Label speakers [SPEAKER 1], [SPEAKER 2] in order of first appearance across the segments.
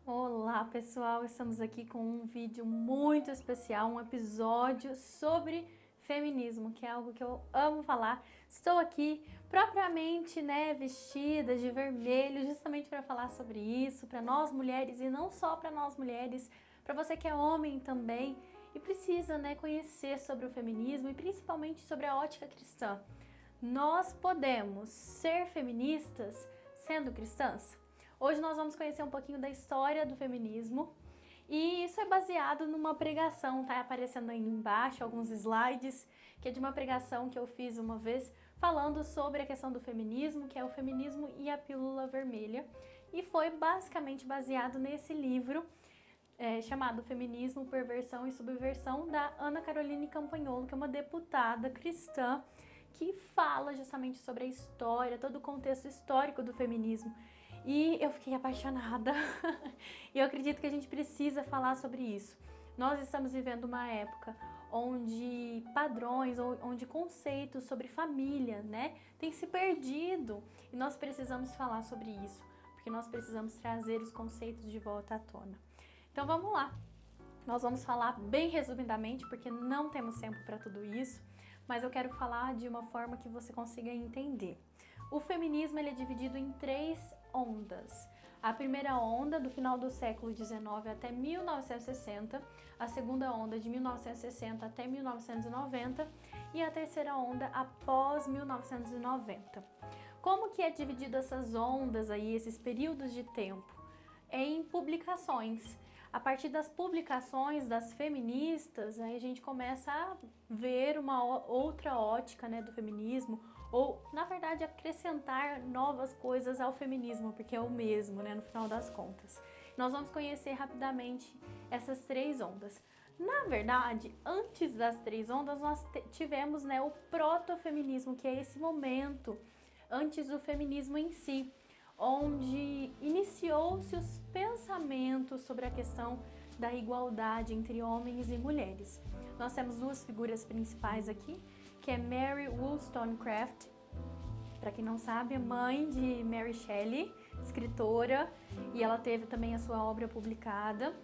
[SPEAKER 1] Olá pessoal, estamos aqui com um vídeo muito especial, um episódio sobre feminismo, que é algo que eu amo falar. Estou aqui propriamente, vestida de vermelho, justamente para falar sobre isso, para nós mulheres e não só para nós mulheres, para você que é homem também e precisa, conhecer sobre o feminismo e principalmente sobre a ótica cristã. Nós podemos ser feministas sendo cristãs? Hoje nós vamos conhecer um pouquinho da história do feminismo e isso é baseado numa pregação, tá aparecendo aí embaixo alguns slides, que é de uma pregação que eu fiz uma vez falando sobre a questão do feminismo, que é o feminismo e a pílula vermelha, e foi basicamente baseado nesse livro chamado Feminismo, Perversão e Subversão, da Ana Caroline Campagnolo, que é uma deputada cristã que fala justamente sobre a história, todo o contexto histórico do feminismo. E eu fiquei apaixonada e eu acredito que a gente precisa falar sobre isso. Nós estamos vivendo uma época onde padrões, onde conceitos sobre família, tem se perdido e nós precisamos falar sobre isso, porque nós precisamos trazer os conceitos de volta à tona. Então vamos lá, nós vamos falar bem resumidamente, porque não temos tempo para tudo isso, mas eu quero falar de uma forma que você consiga entender. O feminismo ele é dividido em três ondas. A primeira onda do final do século XIX até 1960, a segunda onda de 1960 até 1990 e a terceira onda após 1990. Como que é dividido essas ondas aí, esses períodos de tempo? Em publicações. A partir das publicações das feministas, aí a gente começa a ver uma outra ótica do feminismo, ou, na verdade, acrescentar novas coisas ao feminismo, porque é o mesmo, no final das contas. Nós vamos conhecer rapidamente essas três ondas. Na verdade, antes das três ondas, nós tivemos o protofeminismo, que é esse momento antes do feminismo em si, onde iniciou-se os pensamentos sobre a questão da igualdade entre homens e mulheres. Nós temos duas figuras principais aqui, que é Mary Wollstonecraft, para quem não sabe, mãe de Mary Shelley, escritora, e ela teve também a sua obra publicada,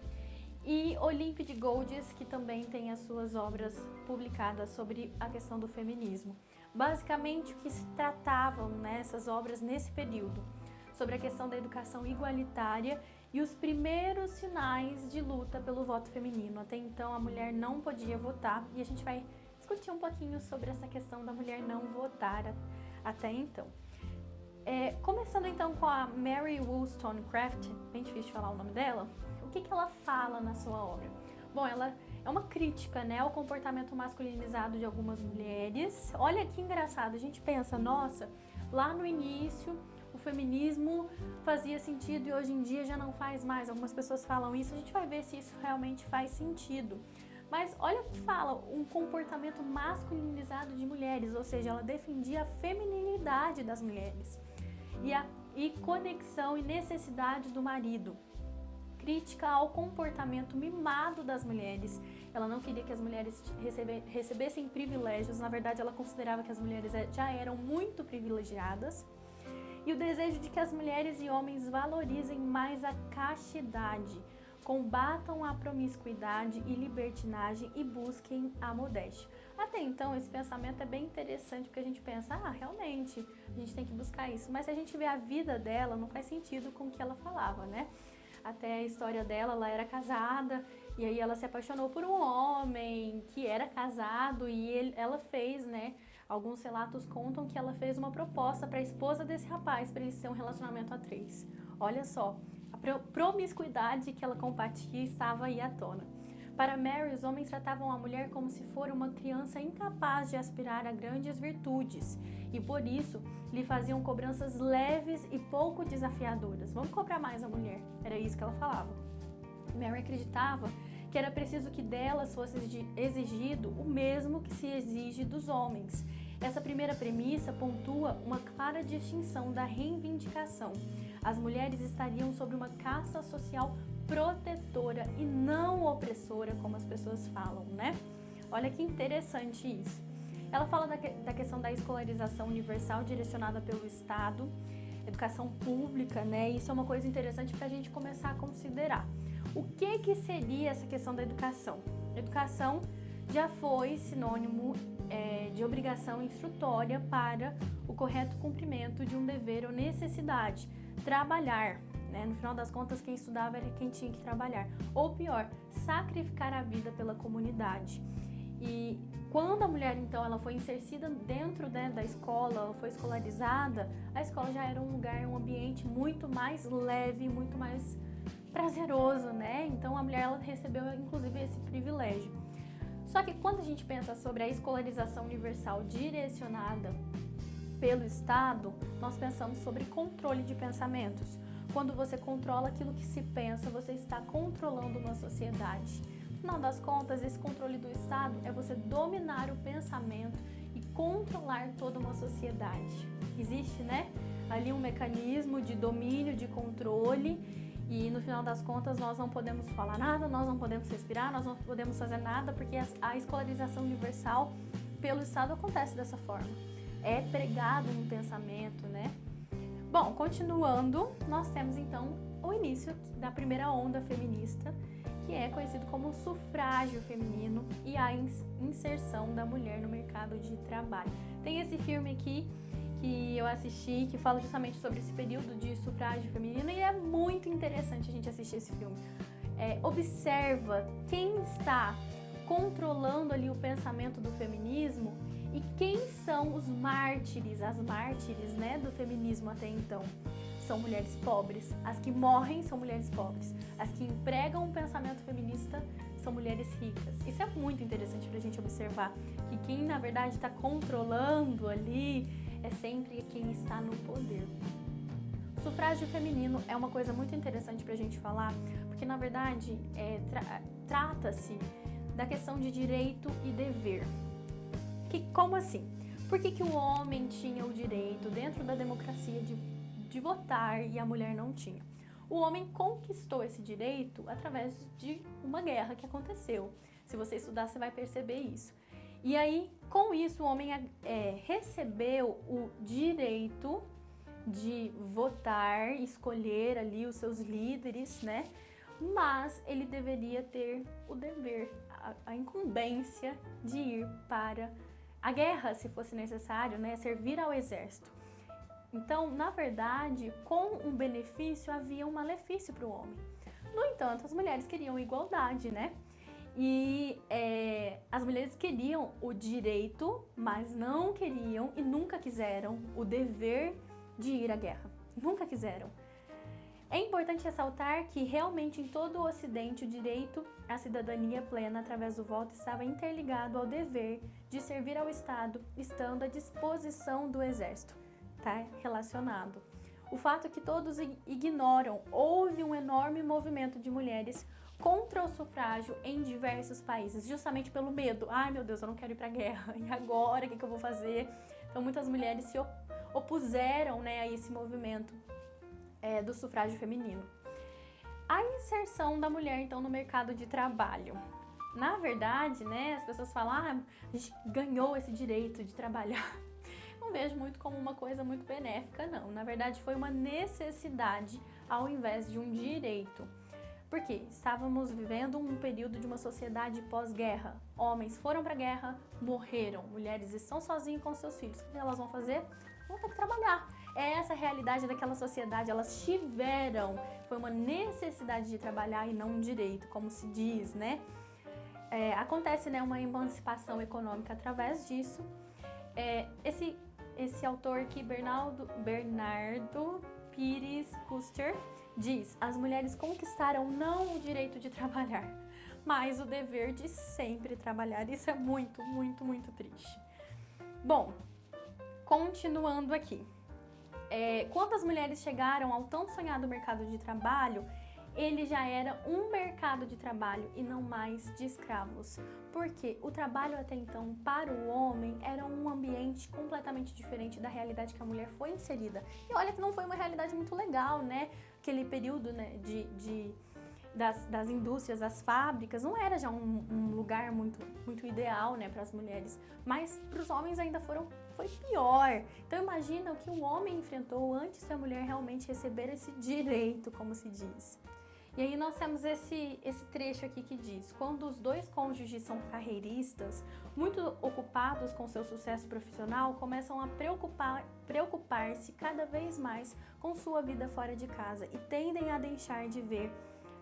[SPEAKER 1] e Olympe de Gouges, que também tem as suas obras publicadas sobre a questão do feminismo. Basicamente, o que se tratavam essas obras nesse período? Sobre a questão da educação igualitária e os primeiros sinais de luta pelo voto feminino. Até então, a mulher não podia votar e a gente vai discutir um pouquinho sobre essa questão da mulher não votar até então. Começando então com a Mary Wollstonecraft, bem difícil de falar o nome dela, o que ela fala na sua obra? Bom, ela é uma crítica ao comportamento masculinizado de algumas mulheres. Olha que engraçado, a gente pensa, nossa, lá no início o feminismo fazia sentido e hoje em dia já não faz mais. Algumas pessoas falam isso, a gente vai ver se isso realmente faz sentido. Mas olha o que fala, um comportamento masculinizado de mulheres, ou seja, ela defendia a feminilidade das mulheres e conexão e necessidade do marido. Crítica ao comportamento mimado das mulheres. Ela não queria que as mulheres recebessem privilégios, na verdade ela considerava que as mulheres já eram muito privilegiadas. E o desejo de que as mulheres e homens valorizem mais a castidade, combatam a promiscuidade e libertinagem e busquem a modéstia. Até então, esse pensamento é bem interessante, porque a gente pensa, realmente, a gente tem que buscar isso. Mas se a gente vê a vida dela, não faz sentido com o que ela falava, Até a história dela, ela era casada, e aí ela se apaixonou por um homem que era casado, e ela fez, alguns relatos contam que ela fez uma proposta para a esposa desse rapaz, para eles terem um relacionamento a três. Olha só, a promiscuidade que ela combatia estava aí à tona. Para Mary, os homens tratavam a mulher como se for uma criança incapaz de aspirar a grandes virtudes e, por isso, lhe faziam cobranças leves e pouco desafiadoras. Vamos cobrar mais a mulher, era isso que ela falava. Mary acreditava que era preciso que delas fosse exigido o mesmo que se exige dos homens. Essa primeira premissa pontua uma clara distinção da reivindicação. As mulheres estariam sob uma casta social protetora e não opressora, como as pessoas falam, Olha que interessante isso. Ela fala da questão da escolarização universal direcionada pelo Estado, educação pública, né? Isso é uma coisa interessante para a gente começar a considerar. O que seria essa questão da educação? Educação já foi sinônimo de obrigação instrutória para o correto cumprimento de um dever ou necessidade, trabalhar, né? No final das contas, quem estudava era quem tinha que trabalhar, ou pior, sacrificar a vida pela comunidade. E quando a mulher, então, ela foi inserida dentro, né, da escola, ela foi escolarizada, a escola já era um lugar, um ambiente muito mais leve, muito mais prazeroso, né? Então a mulher, ela recebeu, inclusive, esse privilégio. Só que quando a gente pensa sobre a escolarização universal direcionada pelo Estado, nós pensamos sobre controle de pensamentos. Quando você controla aquilo que se pensa, você está controlando uma sociedade. No final das contas, esse controle do Estado é você dominar o pensamento e controlar toda uma sociedade. Existe, né, ali um mecanismo de domínio, de controle. E no final das contas nós não podemos falar nada, nós não podemos respirar, nós não podemos fazer nada, porque a escolarização universal pelo Estado acontece dessa forma. É pregado um pensamento, né? Bom, continuando, nós temos então o início da primeira onda feminista, que é conhecido como sufrágio feminino e a inserção da mulher no mercado de trabalho. Tem esse filme aqui que eu assisti, que fala justamente sobre esse período de sufrágio feminino, e é muito interessante a gente assistir esse filme. Observa quem está controlando ali o pensamento do feminismo e quem são os mártires, as mártires, né, do feminismo até então. São mulheres pobres, as que morrem são mulheres pobres, as que empregam o pensamento feminista são mulheres ricas. Isso é muito interessante para a gente observar, que quem na verdade está controlando ali é sempre quem está no poder. O sufrágio feminino é uma coisa muito interessante para a gente falar, porque na verdade trata-se da questão de direito e dever. Como assim? Por que o homem tinha o direito dentro da democracia de votar e a mulher não tinha? O homem conquistou esse direito através de uma guerra que aconteceu. Se você estudar, você vai perceber isso. E aí, com isso, o homem recebeu o direito de votar, escolher ali os seus líderes, né? Mas ele deveria ter o dever, a incumbência de ir para a guerra, se fosse necessário, né? Servir ao exército. Então, na verdade, com um benefício havia um malefício para o homem. No entanto, as mulheres queriam igualdade, né? E as mulheres queriam o direito, mas não queriam e nunca quiseram o dever de ir à guerra. Nunca quiseram. É importante ressaltar que realmente em todo o Ocidente o direito à cidadania plena através do voto estava interligado ao dever de servir ao Estado, estando à disposição do exército. Está relacionado. O fato é que todos ignoram, houve um enorme movimento de mulheres contra o sufrágio em diversos países, justamente pelo medo. Ai meu Deus, eu não quero ir para a guerra, e agora o que eu vou fazer? Então muitas mulheres se opuseram, né, a esse movimento do sufrágio feminino. A inserção da mulher então no mercado de trabalho. Na verdade, né, as pessoas falam, a gente ganhou esse direito de trabalhar. Não vejo muito como uma coisa muito benéfica, não. Na verdade, foi uma necessidade ao invés de um direito. Porque estávamos vivendo um período de uma sociedade pós-guerra. Homens foram para a guerra, morreram. Mulheres estão sozinhas com seus filhos. O que elas vão fazer? Vão ter que trabalhar. É essa a realidade daquela sociedade. Elas tiveram. Foi uma necessidade de trabalhar e não um direito, como se diz, né? Acontece, né, uma emancipação econômica através disso. Esse autor aqui, Bernardo Pires Custer, diz: as mulheres conquistaram não o direito de trabalhar, mas o dever de sempre trabalhar. Isso é muito, muito, muito triste. Bom, continuando aqui. Quando as mulheres chegaram ao tão sonhado mercado de trabalho, ele já era um mercado de trabalho e não mais de escravos. Porque o trabalho até então para o homem era um ambiente completamente diferente da realidade que a mulher foi inserida. E olha que não foi uma realidade muito legal, né? Aquele período, né, das indústrias, das fábricas, não era já um lugar muito, muito ideal, né, para as mulheres. Mas para os homens ainda foram foi pior. Então imagina o que o homem enfrentou antes da mulher realmente receber esse direito, como se diz. E aí nós temos esse trecho aqui que diz: quando os dois cônjuges são carreiristas, muito ocupados com seu sucesso profissional, começam a preocupar-se cada vez mais com sua vida fora de casa e tendem a deixar de ver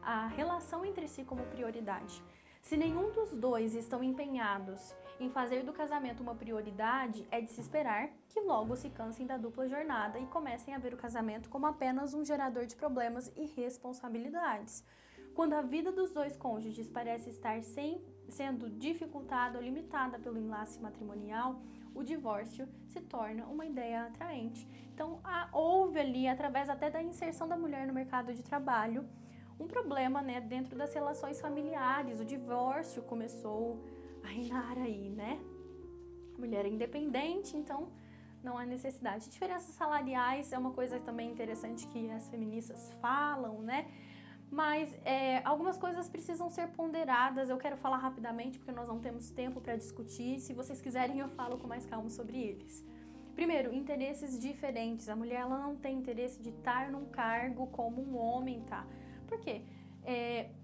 [SPEAKER 1] a relação entre si como prioridade. Se nenhum dos dois estão empenhados em fazer do casamento uma prioridade, é de se esperar que logo se cansem da dupla jornada e comecem a ver o casamento como apenas um gerador de problemas e responsabilidades. Quando a vida dos dois cônjuges parece estar sendo dificultada ou limitada pelo enlace matrimonial, o divórcio se torna uma ideia atraente. Então, houve ali, através até da inserção da mulher no mercado de trabalho, um problema, né, dentro das relações familiares. O divórcio começou a reinar aí, né? A mulher é independente, então não há necessidade. Diferenças salariais é uma coisa também interessante que as feministas falam, né? Mas algumas coisas precisam ser ponderadas. Eu quero falar rapidamente porque nós não temos tempo para discutir. Se vocês quiserem, eu falo com mais calma sobre eles. Primeiro, interesses diferentes. A mulher ela não tem interesse de estar num cargo como um homem, tá? Por quê?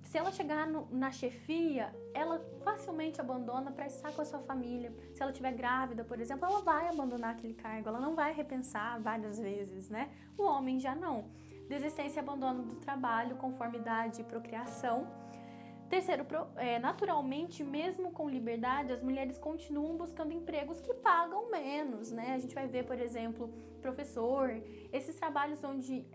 [SPEAKER 1] Se ela chegar na chefia, ela facilmente abandona para estar com a sua família. Se ela estiver grávida, por exemplo, ela vai abandonar aquele cargo, ela não vai repensar várias vezes, né? O homem já não. Desistência e abandono do trabalho, conformidade e procriação. Terceiro, naturalmente, mesmo com liberdade, as mulheres continuam buscando empregos que pagam menos, né? A gente vai ver, por exemplo, professor, esses trabalhos onde...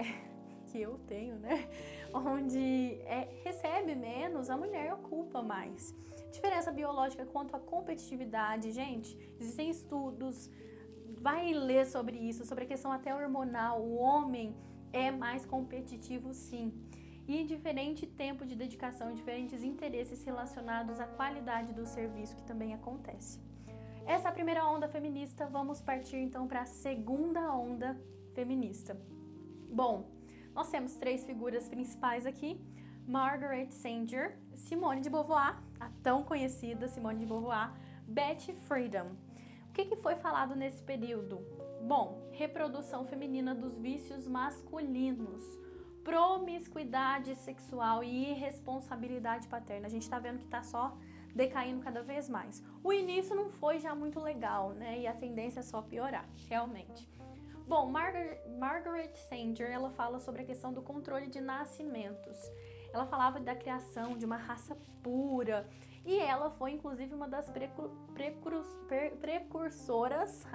[SPEAKER 1] que eu tenho, né? Onde recebe menos, a mulher ocupa mais. Diferença biológica quanto à competitividade, gente, existem estudos, vai ler sobre isso, sobre a questão até hormonal. O homem é mais competitivo, sim. E diferente tempo de dedicação, diferentes interesses relacionados à qualidade do serviço, que também acontece. Essa é a primeira onda feminista. Vamos partir então para a segunda onda feminista. Bom, nós temos três figuras principais aqui: Margaret Sanger, Simone de Beauvoir, a tão conhecida Simone de Beauvoir, Betty Friedan. O que foi falado nesse período? Bom, reprodução feminina dos vícios masculinos, promiscuidade sexual e irresponsabilidade paterna. A gente está vendo que está só decaindo cada vez mais. O início não foi já muito legal, né? E a tendência é só piorar, realmente. Bom, Margaret Sanger, ela fala sobre a questão do controle de nascimentos. Ela falava da criação de uma raça pura e ela foi, inclusive, uma das precursoras,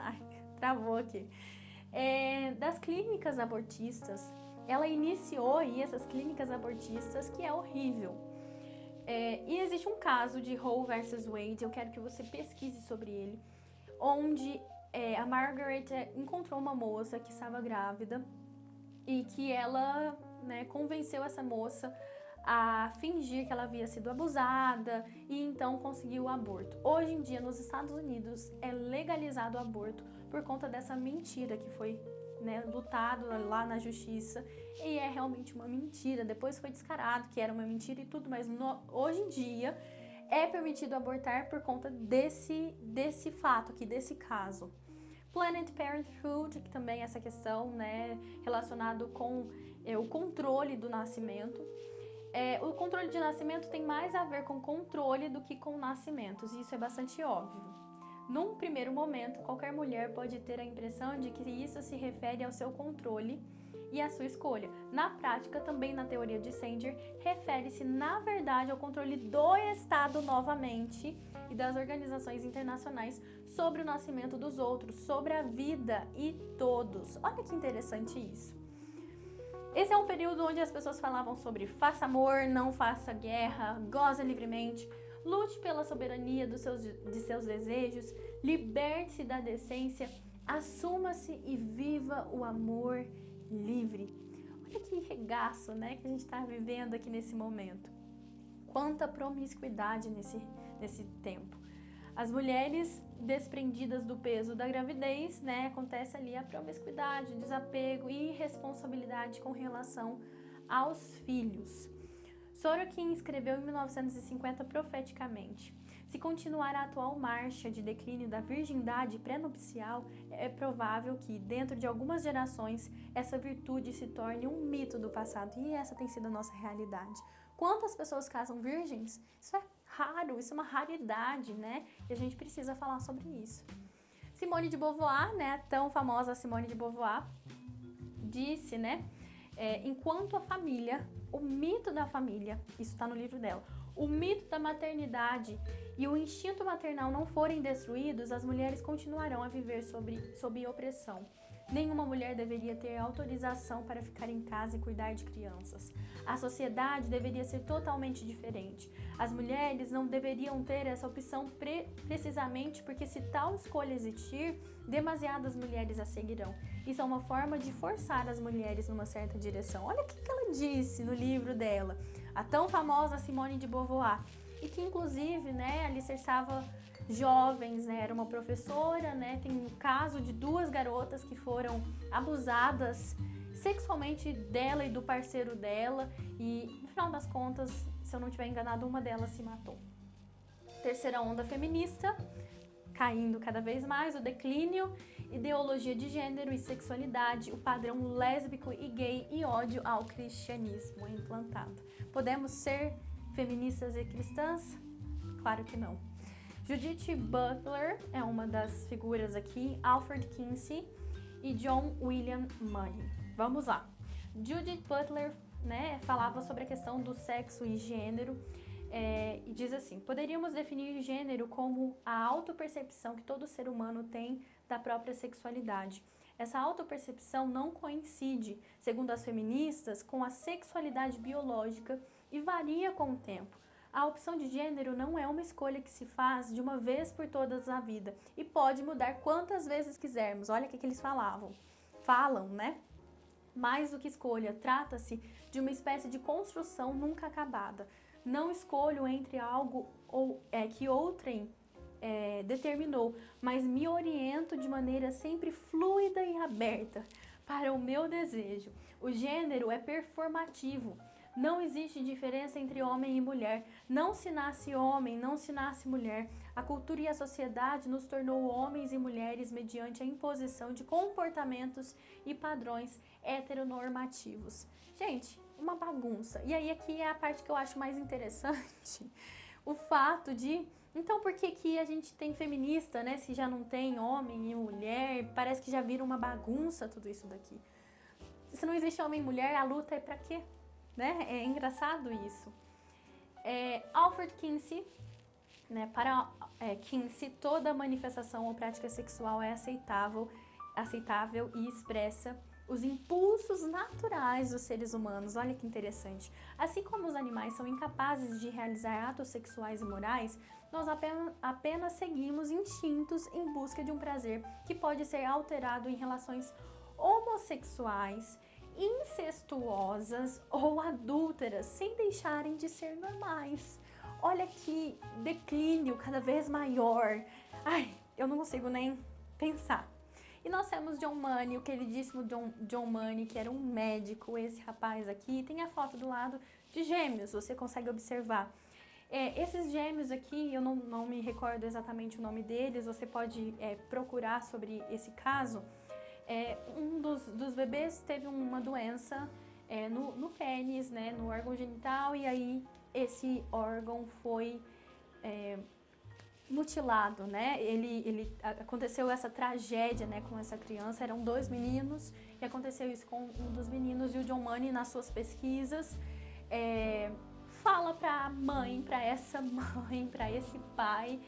[SPEAKER 1] travou aqui, das clínicas abortistas. Ela iniciou aí essas clínicas abortistas, que é horrível. E existe um caso de Roe versus Wade, eu quero que você pesquise sobre ele, onde a Margaret encontrou uma moça que estava grávida e que ela, né, convenceu essa moça a fingir que ela havia sido abusada e então conseguiu o aborto. Hoje em dia, nos Estados Unidos, é legalizado o aborto por conta dessa mentira que foi, né, lutado lá na justiça, e é realmente uma mentira. Depois foi descarado que era uma mentira e tudo, mas hoje em dia é permitido abortar por conta desse fato aqui, desse caso. Planned Parenthood, que também é essa questão, né, relacionado com o controle do nascimento. O controle de nascimento tem mais a ver com controle do que com nascimentos, e isso é bastante óbvio. Num primeiro momento, qualquer mulher pode ter a impressão de que isso se refere ao seu controle e à sua escolha. Na prática, também na teoria de Sanger, refere-se, na verdade, ao controle do Estado novamente e das organizações internacionais sobre o nascimento dos outros, sobre a vida e todos. Olha que interessante isso. Esse é um período onde as pessoas falavam sobre faça amor, não faça guerra, goza livremente, lute pela soberania de seus desejos, liberte-se da decência, assuma-se e viva o amor livre. Olha que regaço, né, que a gente está vivendo aqui nesse momento. Quanta promiscuidade nesse tempo. As mulheres desprendidas do peso da gravidez, né, acontece ali a promiscuidade, o desapego e irresponsabilidade com relação aos filhos. Sorokin escreveu em 1950 profeticamente: Se continuar a atual marcha de declínio da virgindade pré-nupcial, é provável que, dentro de algumas gerações, essa virtude se torne um mito do passado. E essa tem sido a nossa realidade. Quantas pessoas casam virgens? Isso é raro, isso é uma raridade, né? E a gente precisa falar sobre isso. Simone de Beauvoir, né, a tão famosa Simone de Beauvoir, disse, né, enquanto a família, o mito da família, isso está no livro dela, o mito da maternidade e o instinto maternal não forem destruídos, as mulheres continuarão a viver sob opressão. Nenhuma mulher deveria ter autorização para ficar em casa e cuidar de crianças. A sociedade deveria ser totalmente diferente. As mulheres não deveriam ter essa opção precisamente porque, se tal escolha existir, demasiadas mulheres a seguirão. Isso é uma forma de forçar as mulheres numa certa direção. Olha o que ela disse no livro dela, a tão famosa Simone de Beauvoir, e que inclusive, né, alicerçava jovens, né, era uma professora, né, tem um caso de 2 garotas que foram abusadas sexualmente dela e do parceiro dela, e no final das contas, se eu não estiver enganado, uma delas se matou. Terceira onda feminista, caindo cada vez mais, o declínio, ideologia de gênero e sexualidade, o padrão lésbico e gay e ódio ao cristianismo implantado. Podemos ser feministas e cristãs? Claro que não. Judith Butler é uma das figuras aqui, Alfred Kinsey e John William Money. Vamos lá. Judith Butler, né, falava sobre a questão do sexo e gênero, e diz assim: poderíamos definir gênero como a autopercepção que todo ser humano tem da própria sexualidade. Essa autopercepção não coincide, segundo as feministas, com a sexualidade biológica e varia com o tempo. A opção de gênero não é uma escolha que se faz de uma vez por todas na vida e pode mudar quantas vezes quisermos. Olha o que eles falam, né? Mais do que escolha, trata-se de uma espécie de construção nunca acabada. Não escolho entre algo que outrem determinou, mas me oriento de maneira sempre fluida e aberta para o meu desejo. O gênero é performativo. Não existe diferença entre homem e mulher. Não se nasce homem, não se nasce mulher. A cultura e a sociedade nos tornou homens e mulheres mediante a imposição de comportamentos e padrões heteronormativos. Gente, uma bagunça. E aí aqui é a parte que eu acho mais interessante. O fato de... Então, por que a gente tem feminista, né? Se já não tem homem e mulher, parece que já vira uma bagunça tudo isso daqui. Se não existe homem e mulher, a luta é pra quê? Né? É engraçado isso. Alfred Kinsey, né? Para Kinsey, toda manifestação ou prática sexual é aceitável e expressa os impulsos naturais dos seres humanos. Olha que interessante. Assim como os animais são incapazes de realizar atos sexuais e morais, nós apenas seguimos instintos em busca de um prazer que pode ser alterado em relações homossexuais, incestuosas ou adúlteras, sem deixarem de ser normais. Olha que declínio cada vez maior. Ai, eu não consigo nem pensar. E nós temos John Money, o queridíssimo John Money, que era um médico, esse rapaz aqui. Tem a foto do lado de gêmeos, você consegue observar. Esses gêmeos aqui, eu não me recordo exatamente o nome deles, você pode procurar sobre esse caso. Um dos bebês teve uma doença no pênis, né, no órgão genital, e aí esse órgão foi mutilado, né? Aconteceu essa tragédia, né, com essa criança. Eram 2 meninos e aconteceu isso com um dos meninos, e o John Money, nas suas pesquisas, fala para a mãe, para essa mãe, para esse pai,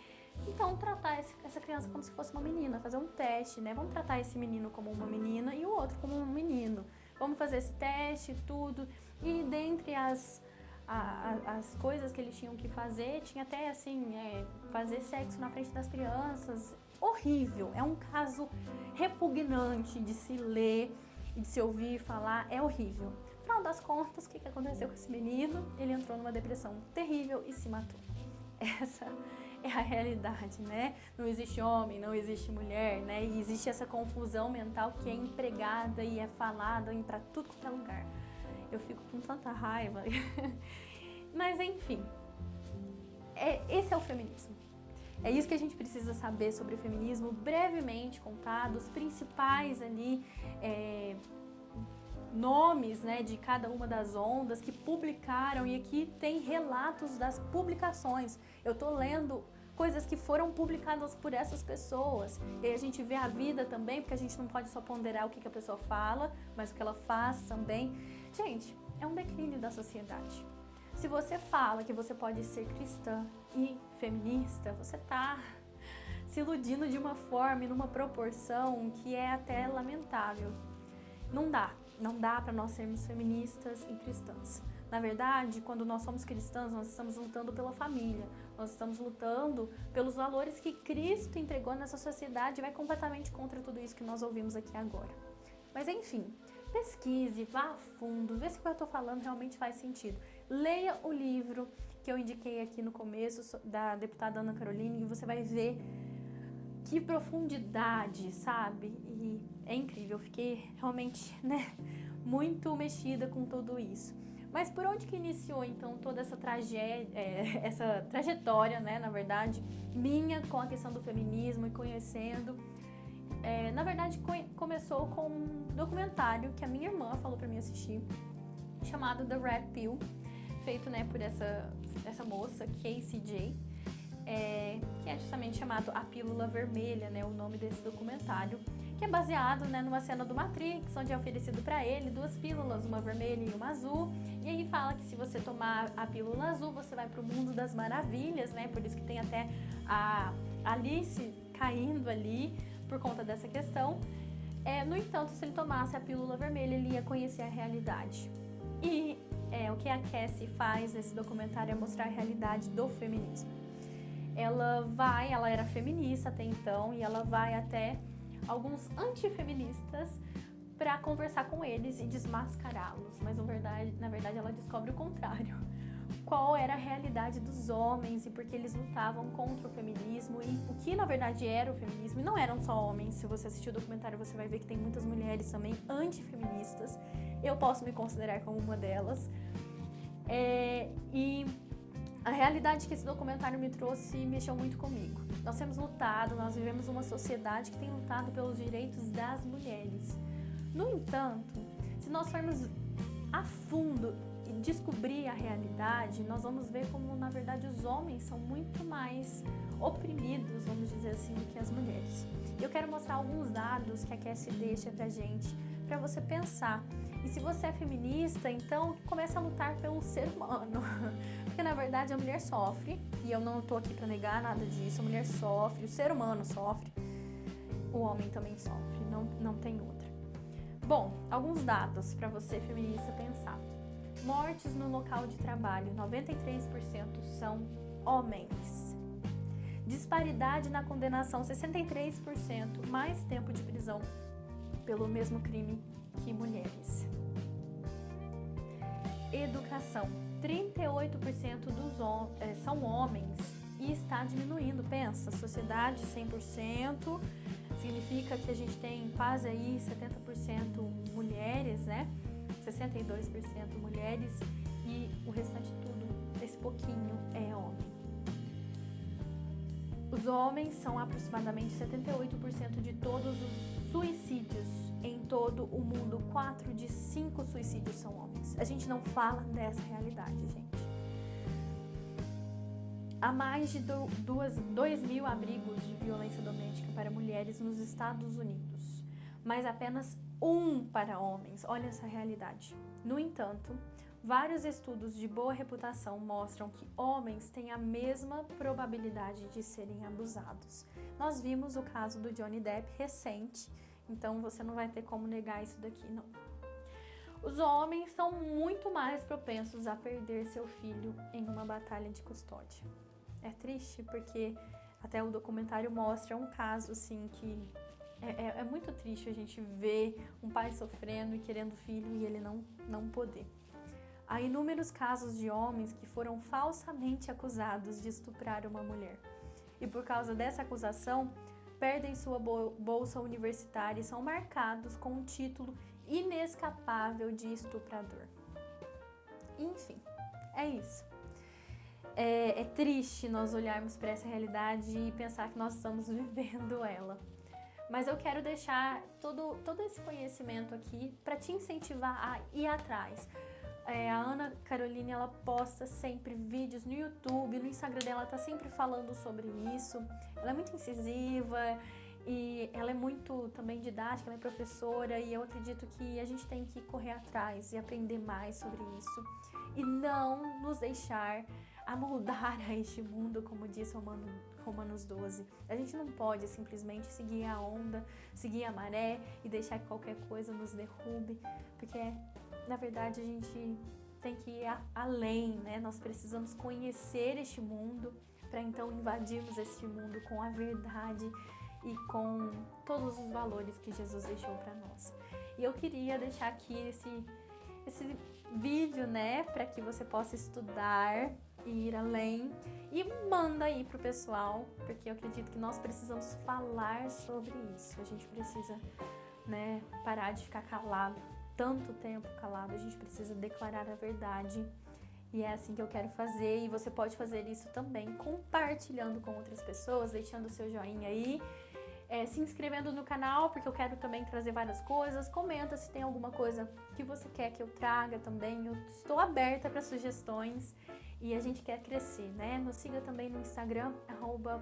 [SPEAKER 1] então tratar essa criança como se fosse uma menina, fazer um teste, né? Vamos tratar esse menino como uma menina e o outro como um menino. Vamos fazer esse teste e tudo. E dentre as coisas que eles tinham que fazer, tinha até assim, fazer sexo na frente das crianças. Horrível, é um caso repugnante de se ler e de se ouvir falar, é horrível. No final das contas, o que aconteceu com esse menino? Ele entrou numa depressão terrível e se matou. Essa é a realidade, né? Não existe homem, não existe mulher, né? E existe essa confusão mental que é empregada e é falada para tudo quanto é lugar. Eu fico com tanta raiva. Mas enfim, esse é o feminismo. É isso que a gente precisa saber sobre o feminismo, brevemente contado, os principais ali nomes, né, de cada uma das ondas que publicaram, e aqui tem relatos das publicações. Eu tô lendo coisas que foram publicadas por essas pessoas, e aí a gente vê a vida também, porque a gente não pode só ponderar o que a pessoa fala, mas o que ela faz também. Gente, é um declínio da sociedade. Se você fala que você pode ser cristã e feminista, você tá se iludindo de uma forma e numa proporção que é até lamentável. Não dá para nós sermos feministas e cristãs. Na verdade, quando nós somos cristãs, nós estamos lutando pela família, nós estamos lutando pelos valores que Cristo entregou nessa sociedade e vai completamente contra tudo isso que nós ouvimos aqui agora. Mas enfim, pesquise, vá a fundo, vê se o que eu estou falando realmente faz sentido. Leia o livro que eu indiquei aqui no começo, da deputada Ana Caroline, e você vai ver que profundidade, sabe? E é incrível, eu fiquei realmente, muito mexida com tudo isso. Mas por onde que iniciou, então, toda essa essa trajetória, na verdade, minha com a questão do feminismo e conhecendo? Na verdade, começou com um documentário que a minha irmã falou pra mim assistir, chamado The Red Pill, feito, por essa moça, Casey J, que é justamente chamado A Pílula Vermelha, o nome desse documentário, que é baseado, numa cena do Matrix, onde é oferecido para ele 2 pílulas, uma vermelha e uma azul, e aí fala que se você tomar a pílula azul, você vai para o mundo das maravilhas, por isso que tem até a Alice caindo ali, por conta dessa questão. No entanto, se ele tomasse a pílula vermelha, ele ia conhecer a realidade. E o que a Cassie faz nesse documentário é mostrar a realidade do feminismo. Ela era feminista até então, e ela vai até alguns antifeministas para conversar com eles e desmascará-los, mas na verdade ela descobre o contrário. Qual era a realidade dos homens e por que eles lutavam contra o feminismo e o que na verdade era o feminismo. E não eram só homens, se você assistir o documentário você vai ver que tem muitas mulheres também antifeministas. Eu posso me considerar como uma delas. E a realidade que esse documentário me trouxe mexeu muito comigo. Nós temos lutado, nós vivemos uma sociedade que tem lutado pelos direitos das mulheres. No entanto, se nós formos a fundo e descobrir a realidade, nós vamos ver como, na verdade, os homens são muito mais oprimidos, vamos dizer assim, do que as mulheres. Eu quero mostrar alguns dados que a Cassie deixa pra gente, pra você pensar. E se você é feminista, então comece a lutar pelo ser humano. Porque, na verdade, a mulher sofre, e eu não tô aqui pra negar nada disso, a mulher sofre, o ser humano sofre, o homem também sofre, não tem outra. Bom, alguns dados pra você, feminista, pensar. Mortes no local de trabalho, 93% são homens. Disparidade na condenação, 63%, mais tempo de prisão pelo mesmo crime que mulheres. Educação, 38% são homens e está diminuindo. Pensa, sociedade 100%, significa que a gente tem quase aí 70% mulheres, 62% mulheres e o restante tudo, esse pouquinho, é homem. Os homens são aproximadamente 78% de todos os suicídios em todo o mundo. 4 de 5 suicídios são homens. A gente não fala dessa realidade, gente. Há mais de 2.000 abrigos de violência doméstica para mulheres nos Estados Unidos, mas apenas 1 para homens. Olha essa realidade. No entanto, vários estudos de boa reputação mostram que homens têm a mesma probabilidade de serem abusados. Nós vimos o caso do Johnny Depp recente, então você não vai ter como negar isso daqui, não. Os homens são muito mais propensos a perder seu filho em uma batalha de custódia. É triste porque até o documentário mostra um caso assim que é muito triste a gente ver um pai sofrendo e querendo filho e ele não poder. Há inúmeros casos de homens que foram falsamente acusados de estuprar uma mulher. E por causa dessa acusação, perdem sua bolsa universitária e são marcados com um título inescapável de estuprador. Enfim, é isso. é triste nós olharmos para essa realidade e pensar que nós estamos vivendo ela. Mas eu quero deixar todo esse conhecimento aqui para te incentivar a ir atrás. A Ana Caroline, ela posta sempre vídeos no YouTube, no Instagram dela, ela tá sempre falando sobre isso. Ela é muito incisiva e ela é muito também didática, ela é professora, e eu acredito que a gente tem que correr atrás e aprender mais sobre isso. E não nos deixar amoldar a este mundo, como diz Romanos 12. A gente não pode simplesmente seguir a onda, seguir a maré e deixar que qualquer coisa nos derrube, porque na verdade a gente tem que ir além, né? Nós precisamos conhecer este mundo para então invadirmos este mundo com a verdade e com todos os valores que Jesus deixou para nós. E eu queria deixar aqui esse vídeo, né, para que você possa estudar e ir além, e manda aí pro pessoal, porque eu acredito que nós precisamos falar sobre isso. A gente precisa, né, parar de ficar calado, tanto tempo calado. A gente precisa declarar a verdade, e é assim que eu quero fazer. E você pode fazer isso também compartilhando com outras pessoas, deixando o seu joinha aí, se inscrevendo no canal, porque eu quero também trazer várias coisas. Comenta se tem alguma coisa que você quer que eu traga também. Eu estou aberta para sugestões e a gente quer crescer, né? Nos siga também no Instagram,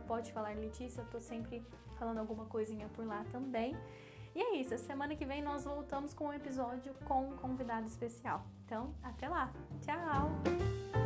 [SPEAKER 1] @podefalarletícia. Eu tô sempre falando alguma coisinha por lá também. E é isso, semana que vem nós voltamos com um episódio com um convidado especial. Então, até lá. Tchau!